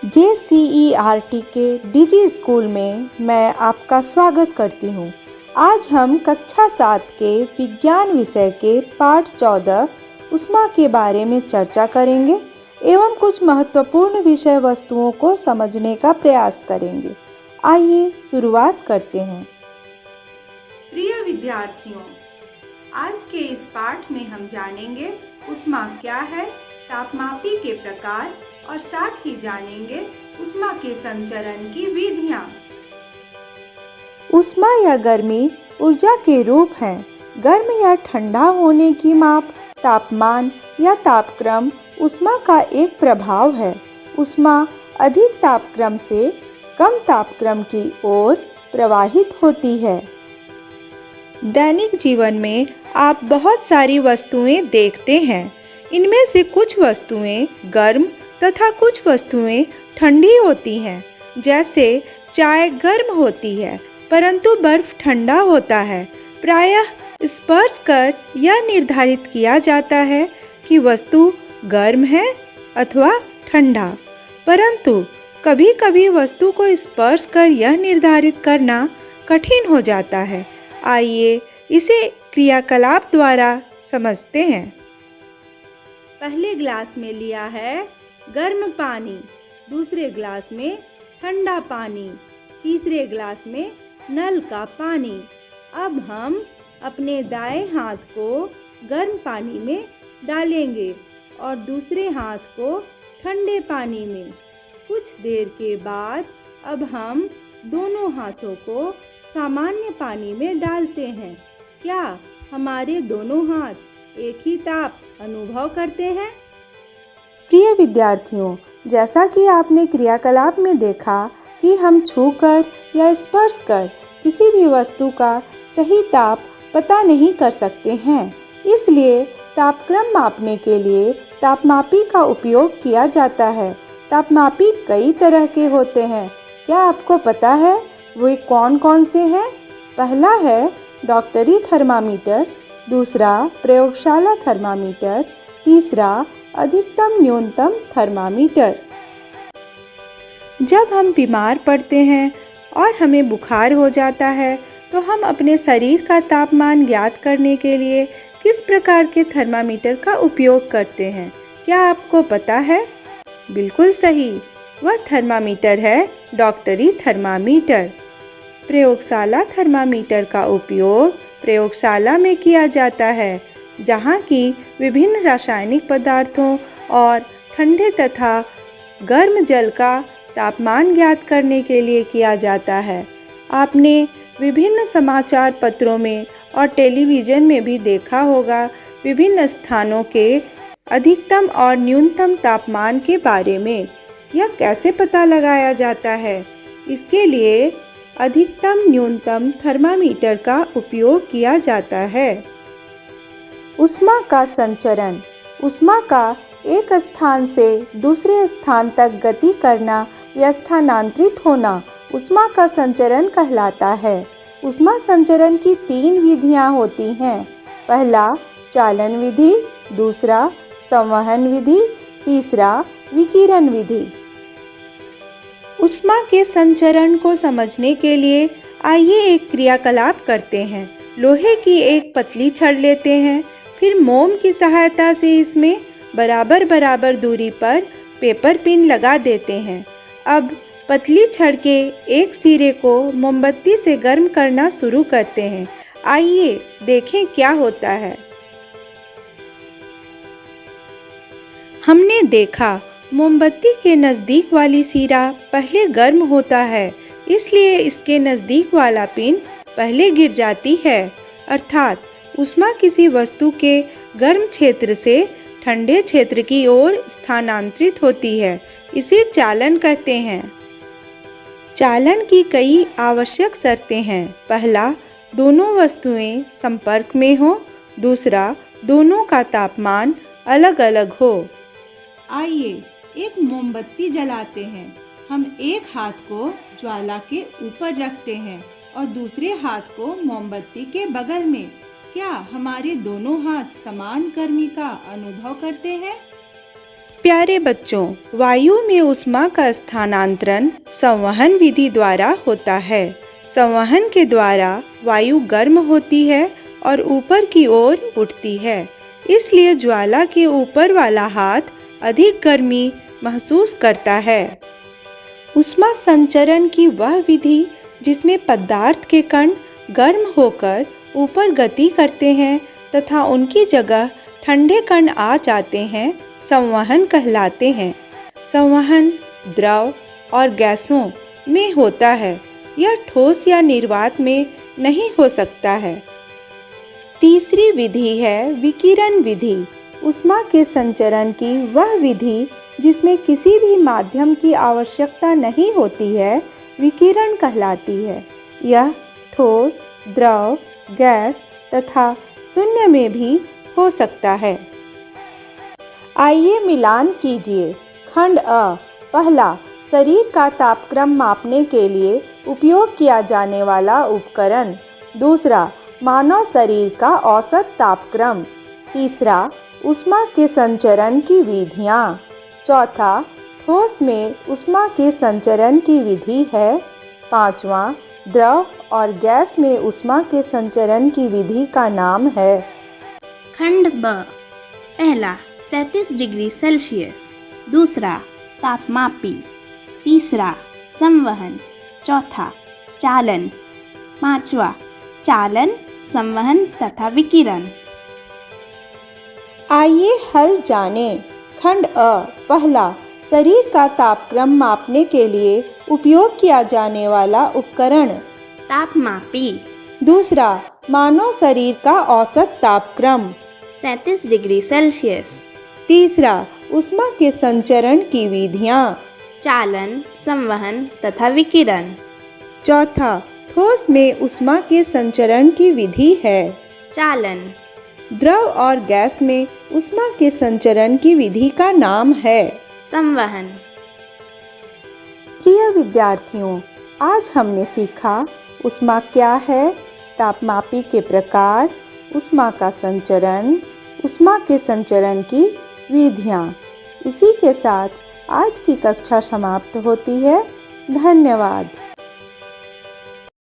JCERT के डिजी school में मैं आपका स्वागत करती हूँ। आज हम कक्षा 7 के विज्ञान विषय के पाठ 14 ऊष्मा के बारे में चर्चा करेंगे एवं कुछ महत्वपूर्ण विषय वस्तुओं को समझने का प्रयास करेंगे। आइए शुरुआत करते हैं। प्रिय विद्यार्थियों, आज के इस पाठ में हम जानेंगे ऊष्मा क्या है, तापमापी के प्रकार और साथ ही जानेंगे ऊष्मा के संचरण की विधियां। ऊष्मा या गर्मी ऊर्जा के रूप है। गर्म या ठंडा होने की माप तापमान या तापक्रम ऊष्मा का एक प्रभाव है। ऊष्मा अधिक तापक्रम से कम तापक्रम की ओर प्रवाहित होती है। दैनिक जीवन में आप बहुत सारी वस्तुएं देखते हैं। इनमें से कुछ वस्तुएं गर्म तथा कुछ वस्तुएं ठंडी होती हैं। जैसे चाय गर्म होती है परंतु बर्फ ठंडा होता है। प्रायः स्पर्श कर यह निर्धारित किया जाता है कि वस्तु गर्म है अथवा ठंडा, परंतु कभी-कभी वस्तु को स्पर्श कर यह निर्धारित करना कठिन हो जाता है। आइए इसे क्रियाकलाप द्वारा समझते हैं। पहले ग्लास में लिया है गर्म पानी, दूसरे ग्लास में ठंडा पानी, तीसरे ग्लास में नल का पानी। अब हम अपने दाएं हाथ को गर्म पानी में डालेंगे और दूसरे हाथ को ठंडे पानी में। कुछ देर के बाद अब हम दोनों हाथों को सामान्य पानी में डालते हैं। क्या हमारे दोनों हाथ एक ही ताप अनुभव करते हैं? प्रिय विद्यार्थियों, जैसा कि आपने क्रियाकलाप में देखा कि हम छूकर या स्पर्श कर किसी भी वस्तु का सही ताप पता नहीं कर सकते हैं। इसलिए तापक्रम मापने के लिए तापमापी का उपयोग किया जाता है। तापमापी कई तरह के होते हैं। क्या आपको पता है वे कौन कौन से हैं? पहला है डॉक्टरी थर्मामीटर, दूसरा प्रयोगशाला थर्मामीटर, तीसरा अधिकतम न्यूनतम थर्मामीटर। जब हम बीमार पड़ते हैं और हमें बुखार हो जाता है तो हम अपने शरीर का तापमान ज्ञात करने के लिए किस प्रकार के थर्मामीटर का उपयोग करते हैं? क्या आपको पता है? बिल्कुल सही, वह थर्मामीटर है डॉक्टरी थर्मामीटर। प्रयोगशाला थर्मामीटर का उपयोग प्रयोगशाला में किया जाता है, जहाँ की विभिन्न रासायनिक पदार्थों और ठंडे तथा गर्म जल का तापमान ज्ञात करने के लिए किया जाता है। आपने विभिन्न समाचार पत्रों में और टेलीविज़न में भी देखा होगा विभिन्न स्थानों के अधिकतम और न्यूनतम तापमान के बारे में। यह कैसे पता लगाया जाता है? इसके लिए अधिकतम न्यूनतम थर्मामीटर का उपयोग किया जाता है। ऊष्मा का संचरण। ऊष्मा का एक स्थान से दूसरे स्थान तक गति करना या स्थानांतरित होना ऊष्मा का संचरण कहलाता है। ऊष्मा संचरण की 3 विधियां होती हैं। पहला चालन विधि, दूसरा संवहन विधि, तीसरा विकिरण विधि। ऊष्मा के संचरण को समझने के लिए आइए एक क्रियाकलाप करते हैं। लोहे की एक पतली छड़ लेते हैं, फिर मोम की सहायता से इसमें बराबर बराबर दूरी पर पेपर पिन लगा देते हैं। अब पतली छड़ के एक सिरे को मोमबत्ती से गर्म करना शुरू करते हैं। आइए देखें क्या होता है। हमने देखा मोमबत्ती के नज़दीक वाली सिरा पहले गर्म होता है, इसलिए इसके नज़दीक वाला पिन पहले गिर जाती है। अर्थात ऊष्मा किसी वस्तु के गर्म क्षेत्र से ठंडे क्षेत्र की ओर स्थानांतरित होती है। इसे चालन कहते हैं। चालन की कई आवश्यक शर्तें हैं। पहला, दोनों वस्तुएं संपर्क में हो। दूसरा, दोनों का तापमान अलग अलग हो। आइए एक मोमबत्ती जलाते हैं। हम एक हाथ को ज्वाला के ऊपर रखते हैं और दूसरे हाथ को मोमबत्ती के बगल में। क्या हमारे दोनों हाथ समान गर्मी का अनुभव करते हैं? प्यारे बच्चों, वायु में ऊष्मा का स्थानांतरण संवहन विधि द्वारा होता है। संवहन के द्वारा वायु गर्म होती है और ऊपर की ओर उठती है। इसलिए ज्वाला के ऊपर वाला हाथ अधिक गर्मी महसूस करता है। ऊष्मा संचरण की वह विधि जिसमें पदार्थ के कण गर्म होकर ऊपर गति करते हैं तथा उनकी जगह ठंडे कण आ जाते हैं, संवहन कहलाते हैं। संवहन द्रव और गैसों में होता है। यह ठोस या निर्वात में नहीं हो सकता है। तीसरी विधि है विकिरण विधि। ऊष्मा के संचरण की वह विधि जिसमें किसी भी माध्यम की आवश्यकता नहीं होती है, विकिरण कहलाती है। यह ठोस, द्रव, गैस तथा शून्य में भी हो सकता है। आइए मिलान कीजिए। खंड अ। पहला, शरीर का तापक्रम मापने के लिए उपयोग किया जाने वाला उपकरण। दूसरा, मानव शरीर का औसत तापक्रम। तीसरा, ऊष्मा के संचरण की विधियाँ। चौथा, ठोस में ऊष्मा के संचरण की विधि है। पांचवा, द्रव और गैस में ऊष्मा के संचरण की विधि का नाम है। खंड ब। पहला, 37 डिग्री सेल्सियस। दूसरा, तापमापी। तीसरा, संवहन। चौथा, चालन। पांचवा, चालन, संवहन तथा विकिरण। आइए हल जानें। खंड अ। पहला, शरीर का तापक्रम मापने के लिए उपयोग किया जाने वाला उपकरण। तापमापी। दूसरा, मानव शरीर का औसत तापक्रम 37 डिग्री सेल्सियस। तीसरा, ऊष्मा के संचरण की विधियाँ। चालन, संवहन तथा विकिरण। चौथा, ठोस में ऊष्मा के संचरण की विधि है। चालन। द्रव और गैस में ऊष्मा के संचरण की विधि का नाम है संवहन। प्रिय विद्यार्थियों, आज हमने सीखा ऊष्मा क्या है, तापमापी के प्रकार, ऊष्मा का संचरण, ऊष्मा के संचरण की विधियाँ। इसी के साथ आज की कक्षा समाप्त होती है। धन्यवाद।